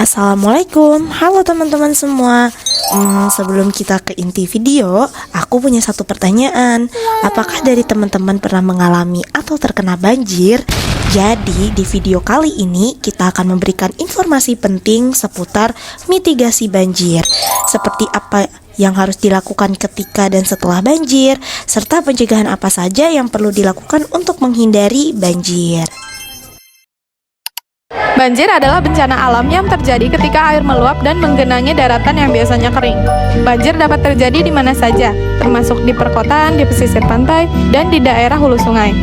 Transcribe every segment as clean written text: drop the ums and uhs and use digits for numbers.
Assalamualaikum, halo teman-teman semua. Sebelum kita ke inti video, aku punya satu pertanyaan. Apakah dari teman-teman pernah mengalami atau terkena banjir? Jadi di video kali ini kita akan memberikan informasi penting seputar mitigasi banjir, seperti apa yang harus dilakukan ketika dan setelah banjir, serta pencegahan apa saja yang perlu dilakukan untuk menghindari banjir. Banjir adalah bencana alam yang terjadi ketika air meluap dan menggenangi daratan yang biasanya kering. Banjir dapat terjadi di mana saja, termasuk di perkotaan, di pesisir pantai, dan di daerah hulu sungai.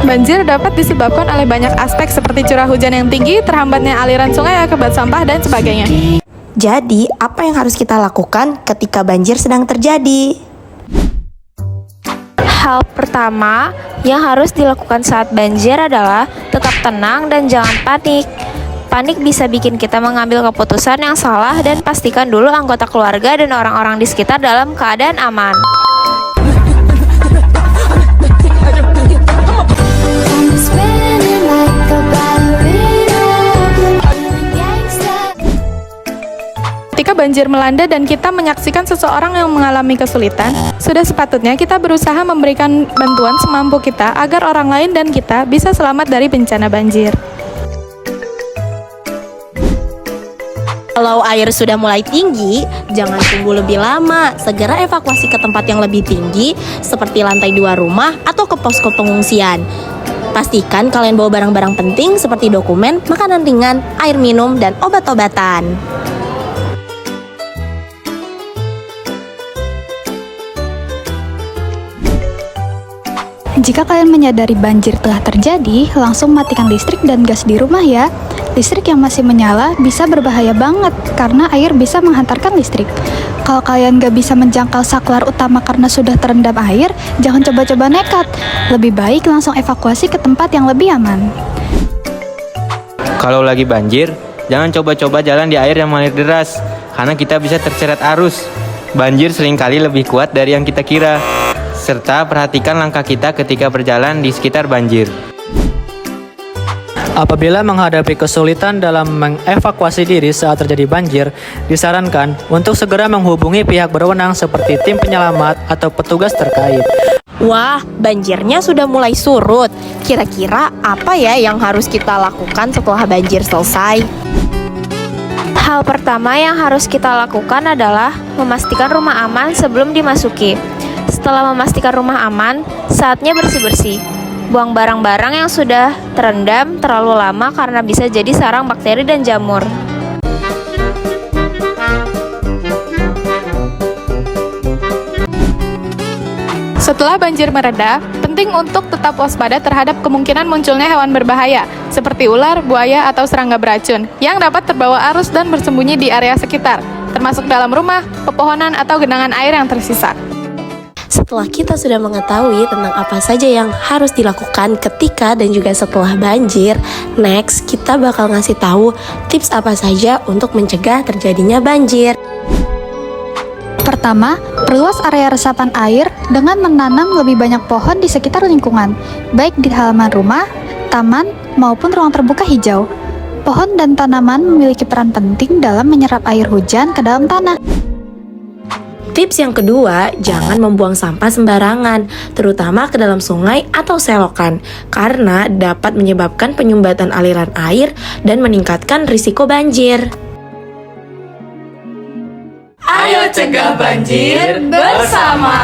Banjir dapat disebabkan oleh banyak aspek seperti curah hujan yang tinggi, terhambatnya aliran sungai akibat sampah, dan sebagainya. Jadi, apa yang harus kita lakukan ketika banjir sedang terjadi? Hal pertama yang harus dilakukan saat banjir adalah tetap tenang dan jangan panik. Panik bisa bikin kita mengambil keputusan yang salah, dan pastikan dulu anggota keluarga dan orang-orang di sekitar dalam keadaan aman. Ketika banjir melanda dan kita menyaksikan seseorang yang mengalami kesulitan, sudah sepatutnya kita berusaha memberikan bantuan semampu kita agar orang lain dan kita bisa selamat dari bencana banjir. Kalau air sudah mulai tinggi, jangan tunggu lebih lama. Segera evakuasi ke tempat yang lebih tinggi, seperti lantai 2 rumah atau ke posko pengungsian. Pastikan kalian bawa barang-barang penting seperti dokumen, makanan ringan, air minum, dan obat-obatan. Jika kalian menyadari banjir telah terjadi, langsung matikan listrik dan gas di rumah ya. Listrik yang masih menyala bisa berbahaya banget karena air bisa menghantarkan listrik. Kalau kalian gak bisa menjangkau saklar utama karena sudah terendam air, jangan coba-coba nekat. Lebih baik langsung evakuasi ke tempat yang lebih aman. Kalau lagi banjir, jangan coba-coba jalan di air yang mengalir deras, karena kita bisa terseret arus. Banjir seringkali lebih kuat dari yang kita kira. Serta perhatikan langkah kita ketika berjalan di sekitar banjir. Apabila menghadapi kesulitan dalam mengevakuasi diri saat terjadi banjir, disarankan untuk segera menghubungi pihak berwenang seperti tim penyelamat atau petugas terkait. Wah, banjirnya sudah mulai surut. Kira-kira apa ya yang harus kita lakukan setelah banjir selesai? Hal pertama yang harus kita lakukan adalah memastikan rumah aman sebelum dimasuki. Setelah memastikan rumah aman, saatnya bersih-bersih. Buang barang-barang yang sudah terendam terlalu lama karena bisa jadi sarang bakteri dan jamur. Setelah banjir mereda, penting untuk tetap waspada terhadap kemungkinan munculnya hewan berbahaya, seperti ular, buaya, atau serangga beracun, yang dapat terbawa arus dan bersembunyi di area sekitar, termasuk dalam rumah, pepohonan, atau genangan air yang tersisa. Setelah kita sudah mengetahui tentang apa saja yang harus dilakukan ketika dan juga setelah banjir, next kita bakal ngasih tahu tips apa saja untuk mencegah terjadinya banjir. Pertama, perluas area resapan air dengan menanam lebih banyak pohon di sekitar lingkungan, baik di halaman rumah, taman, maupun ruang terbuka hijau. Pohon dan tanaman memiliki peran penting dalam menyerap air hujan ke dalam tanah. Tips yang kedua, jangan membuang sampah sembarangan, terutama ke dalam sungai atau selokan, karena dapat menyebabkan penyumbatan aliran air dan meningkatkan risiko banjir. Ayo cegah banjir bersama!